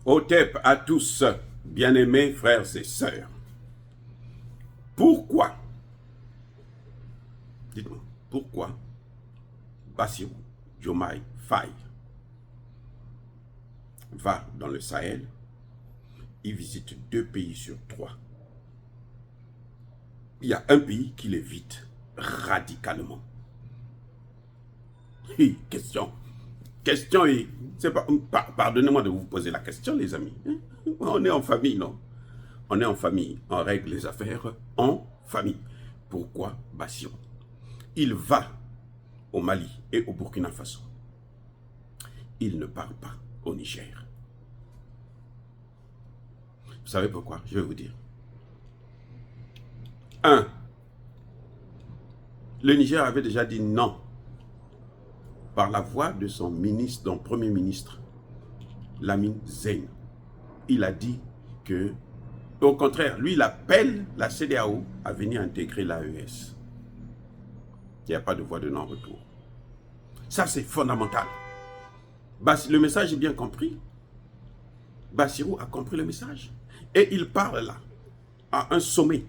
Otep à tous, bien-aimés frères et sœurs. Pourquoi, dites-moi, pourquoi Bassirou Diomaye Faye va dans le Sahel, il visite 2 pays sur 3. Il y a un pays qu'il évite radicalement. Question et c'est pas, pardonnez-moi de vous poser la question, les amis. On est en famille, non? On est en famille, on règle les affaires en famille. Pourquoi Bassirou? Il va au Mali et au Burkina Faso. Il ne part pas au Niger. Vous savez pourquoi? Je vais vous dire. 1. Le Niger avait déjà dit non par la voix de son ministre, son premier ministre, Lamine Zeine. Il a dit que, au contraire, lui, il appelle la CEDEAO à venir intégrer l'AES. Il n'y a pas de voie de non-retour. Ça, c'est fondamental. Le message est bien compris. Bassirou a compris le message. Et il parle là, à un sommet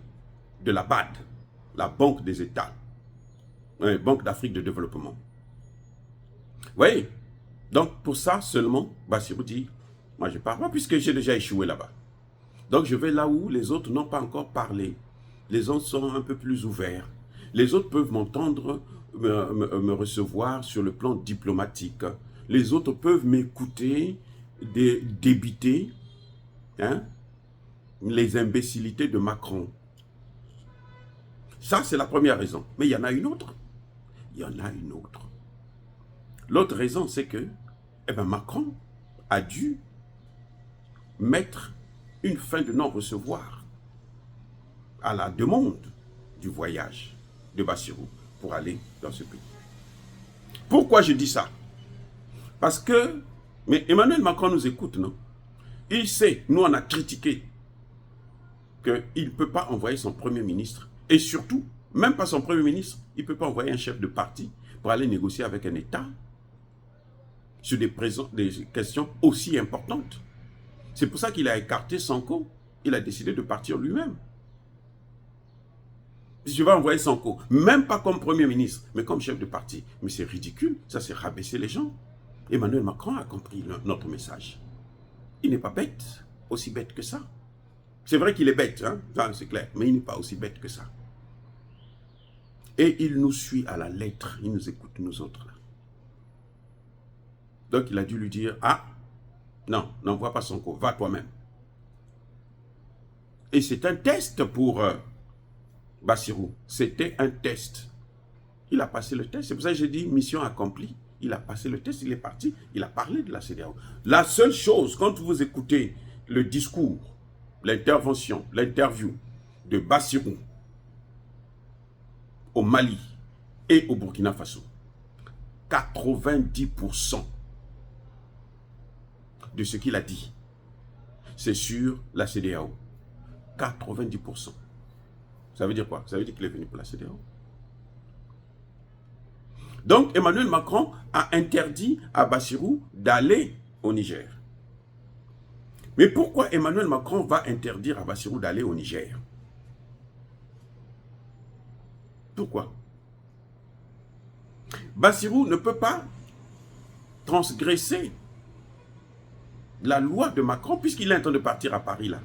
de la BAD, la Banque des États, Banque d'Afrique de Développement. Vous voyez? Donc, pour ça seulement, Bassirou dit, moi je pars pas puisque j'ai déjà échoué là-bas. Donc, je vais là où les autres n'ont pas encore parlé. Les autres sont un peu plus ouverts. Les autres peuvent m'entendre, me recevoir sur le plan diplomatique. Les autres peuvent m'écouter, débiter les imbécilités de Macron. Ça, c'est la première raison. Mais il y en a une autre. Il y en a une autre. L'autre raison, c'est que Macron a dû mettre une fin de non-recevoir à la demande du voyage de Bassirou pour aller dans ce pays. Pourquoi je dis ça? Parce que, mais Emmanuel Macron nous écoute, non? Il sait, nous on a critiqué qu'il ne peut pas envoyer son premier ministre, et surtout, même pas son premier ministre, il ne peut pas envoyer un chef de parti pour aller négocier avec un État sur des questions aussi importantes. C'est pour ça qu'il a écarté Sonko. Il a décidé de partir lui-même. Je vais envoyer Sonko, même pas comme Premier ministre, mais comme chef de parti. Mais c'est ridicule, ça c'est rabaisser les gens. Emmanuel Macron a compris notre message. Il n'est pas bête, aussi bête que ça. C'est vrai qu'il est bête, hein? C'est clair, mais il n'est pas aussi bête que ça. Et il nous suit à la lettre, il nous écoute nous autres là. Donc il a dû lui dire, ah, non, n'envoie pas Sonko, va toi-même. Et c'est un test pour Bassirou, c'était un test. Il a passé le test, c'est pour ça que j'ai dit mission accomplie. Il a passé le test, il est parti, il a parlé de la CEDEAO. La seule chose, quand vous écoutez le discours, l'intervention, l'interview de Bassirou au Mali et au Burkina Faso, 90% de ce qu'il a dit, c'est sur la CEDEAO. 90%. Ça veut dire quoi? Ça veut dire qu'il est venu pour la CEDEAO. Donc, Emmanuel Macron a interdit à Bassirou d'aller au Niger. Mais pourquoi Emmanuel Macron va interdire à Bassirou d'aller au Niger? Pourquoi? Bassirou ne peut pas transgresser la loi de Macron puisqu'il est en train de partir à Paris là,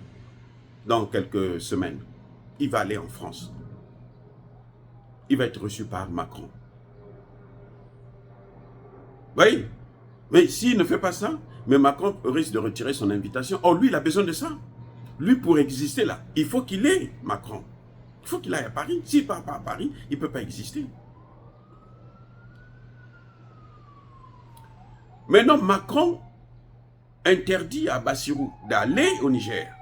dans quelques semaines. Il va aller en France. Il va être reçu par Macron. Oui, mais s'il ne fait pas ça, mais Macron risque de retirer son invitation. Or, lui, il a besoin de ça. Lui, pour exister là, il faut qu'il ait Macron. Il faut qu'il aille à Paris. S'il ne part pas à Paris, il ne peut pas exister. Maintenant, Macron interdit à Bassirou d'aller au Niger.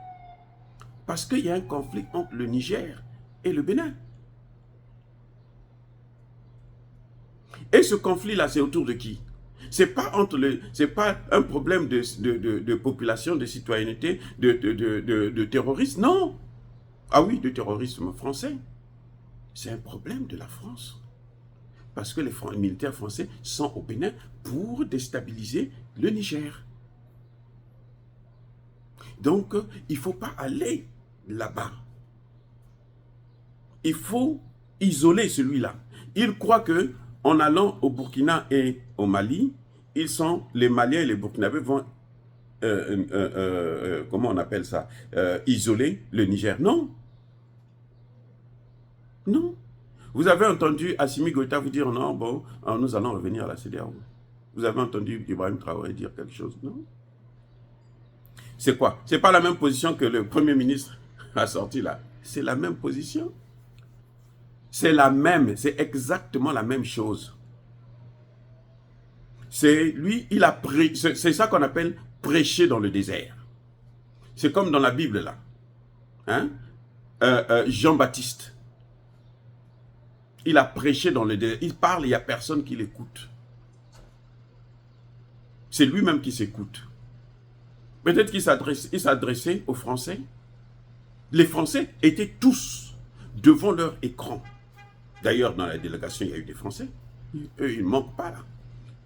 Parce qu'il y a un conflit entre le Niger et le Bénin. Et ce conflit-là, c'est autour de qui? C'est pas un problème de population, de citoyenneté, de terrorisme, non. Ah oui, de terrorisme français. C'est un problème de la France. Parce que les militaires français sont au Bénin pour déstabiliser le Niger. Donc, il ne faut pas aller là-bas. Il faut isoler celui-là. Il croit que en allant au Burkina et au Mali, les Maliens et les Burkinabés vont, comment on appelle ça, isoler le Niger. Non. Non. Vous avez entendu Assimi Goïta vous dire non, bon, nous allons revenir à la CEDEAO. Vous avez entendu Ibrahim Traoré dire quelque chose, non? C'est quoi? C'est pas la même position que le Premier ministre a sorti là. C'est la même position. C'est la même, c'est exactement la même chose. C'est lui, il a c'est ça qu'on appelle prêcher dans le désert. C'est comme dans la Bible là. Hein? Jean-Baptiste. Il a prêché dans le désert. Il parle, il n'y a personne qui l'écoute. C'est lui-même qui s'écoute. Peut-être qu'il s'adressait aux Français. Les Français étaient tous devant leur écran. D'ailleurs, dans la délégation, il y a eu des Français. Eux, ils ne manquent pas là.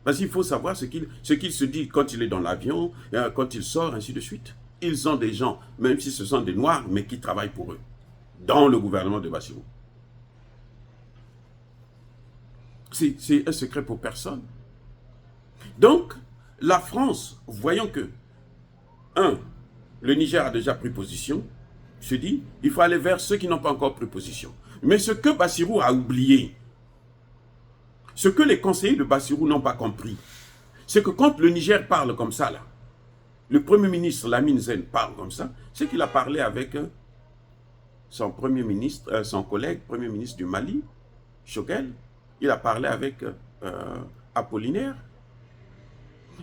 Parce qu'il faut savoir ce qu'il se dit quand il est dans l'avion, quand il sort, ainsi de suite. Ils ont des gens, même si ce sont des Noirs, mais qui travaillent pour eux, dans le gouvernement de Bassirou. C'est un secret pour personne. Donc, la France, voyant que, le Niger a déjà pris position, se dit, il faut aller vers ceux qui n'ont pas encore pris position. Mais ce que Bassirou a oublié, ce que les conseillers de Bassirou n'ont pas compris, c'est que quand le Niger parle comme ça, là, le Premier ministre Lamine Zen parle comme ça, c'est qu'il a parlé avec son Premier ministre, son collègue Premier ministre du Mali, Choguel. Il a parlé avec Apollinaire.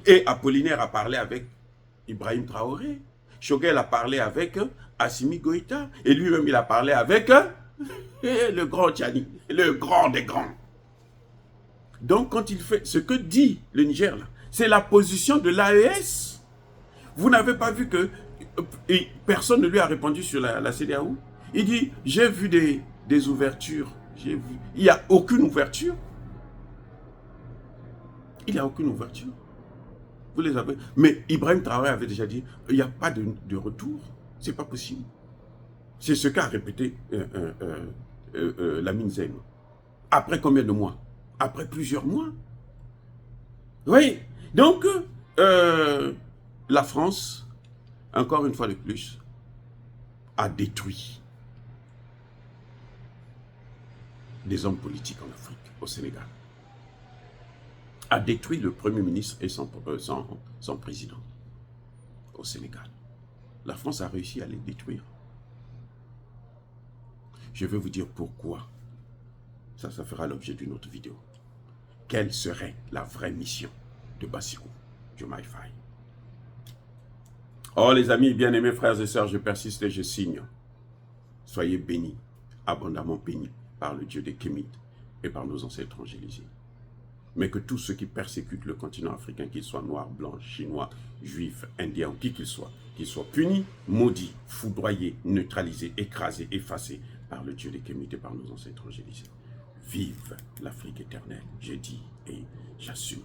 Et Apollinaire a parlé avec Ibrahim Traoré. Choguel a parlé avec Assimi Goïta. Et lui-même, il a parlé avec le grand Tchani, le grand des grands. Donc, quand il fait ce que dit le Niger, c'est la position de l'AES. Vous n'avez pas vu que personne ne lui a répondu sur la CEDEAO. Il dit, j'ai vu des ouvertures. J'ai vu. Il n'y a aucune ouverture. Il n'y a aucune ouverture. Vous les avez. Mais Ibrahim Traoré avait déjà dit, il n'y a pas de retour. Ce n'est pas possible. C'est ce qu'a répété Lamine Zen. Après combien de mois? Après plusieurs mois. Oui. Donc, la France, encore une fois de plus, a détruit des hommes politiques en Afrique, au Sénégal. A détruit le Premier ministre et son président au Sénégal. La France a réussi à les détruire. Je vais vous dire pourquoi. Ça fera l'objet d'une autre vidéo. Quelle serait la vraie mission de Bassirou Diomaye Faye? Oh les amis, bien-aimés frères et sœurs, je persiste et je signe. Soyez bénis, abondamment bénis par le Dieu des Kémites et par nos ancêtres angélisés. Mais que tous ceux qui persécutent le continent africain, qu'ils soient noirs, blancs, chinois, juifs, indiens ou qui qu'ils soient punis, maudits, foudroyés, neutralisés, écrasés, effacés par le Dieu des Kémites et par nos ancêtres angélisés. Vive l'Afrique éternelle, je dis et j'assume.